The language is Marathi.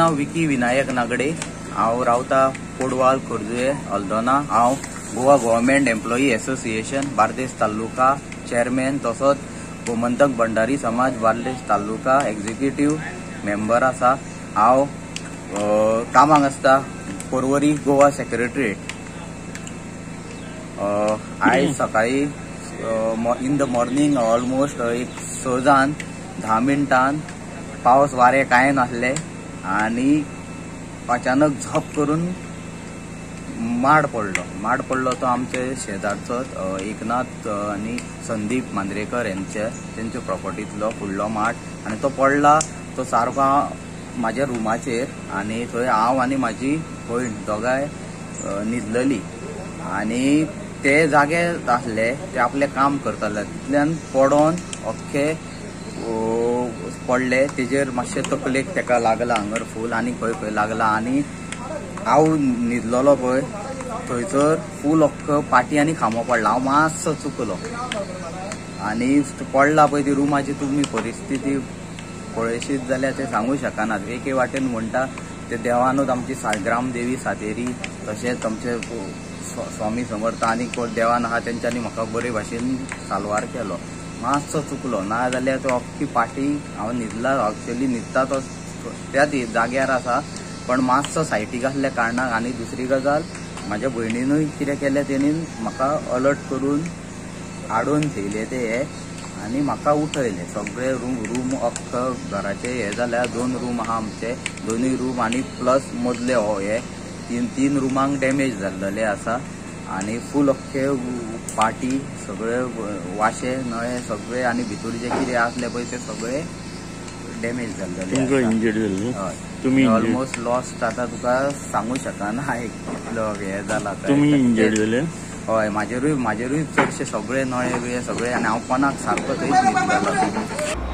नाव विकी विनायक नागडे। हांव रावता पोडवाल खोर्जुये हल्दोना। हांव Goa government employee association Bardez taluka chairman तसोच गोमंतक भंडारी समाज बार्देस तालुका एक्झिक्युटिव्ह मेंबर आसा। हांव कामाक आसता पर्वरी गोवा सेक्रेटरीएट। आयज सकाळी इन द मॉर्निंग ऑलमोस्ट एक 6:10 मिनटान पावस वारे कांय नासले आणि अचानक झप करून माड पडलो तो आमचे शेजारचोच एकनाथ आणि संदीप मांद्रेकर त्यांच्या प्रॉपर्टीतलो फुडलो माड आणि तो पडला तो सारको माझ्या रुमाचेर आणि थंय हांव आणि माझी भयण दोगांय न्हिदलेली आणि ते जागे आसले ते आपले काम करताले तितल्यान पडोन अख्खे पडले तेजेर मातशे तकलेक तेका लागला हांगर फूल आणि खंय लागला आणि हांव न्हिदलोलो पळय थंयसर फूल अख्खो पाटी आनी खांबो पडला। हांव मातसो चुकलो आणि पडला पळय ती रुमाची तुमी परिस्थिती पळयशीत जाल्यार ते सांगू शकनात। एके वाटेन म्हणटा ते देवानूच आमची ग्रामदेवी सातेरी तशेंच आमचे स्वामी समर्थ आनी कोण देवान आहा तेंच्यांनी म्हाका बरे भाशेन साल्वार केलो। मातसो चुकलो ना जाल्यार तो अख्खी पाटी हांव न्हिदला एक्चुअली न्हिदता तो त्याच जाग्यार आसा पण मातसो सायटीक आसल्या कारणाक। आनी दुसरी गजाल म्हाज्या भयणीनूय कितें केलें तेणी म्हाका अलर्ट करून हाडून थेयले ते हे आनी म्हाका उठयले। सगळे रूम अख्खो घराचे हे जाल्यार 2 रूम आहा आमचे, दोनूय रूम आनी प्लस मदले हो हे तीन रुमांक डॅमेज जाल्लेले आसा आणि फूल अख्खे पाटी सगळे वाशे नळे सगळे आणि भितर जे कितें आसले पळय ते सगळे डॅमेज जाल्लेले। तुम्ही ऑलमोस्ट लॉस्ट आता तुका सांगू शकना कितलो हे जाला। तुम्ही इंजर्ड जाले? हय म्हाजेरूय चडशे सगळे नळे बिळे सगळे आणि हांव कोणाक सारको थंयच न्हिदलेलो।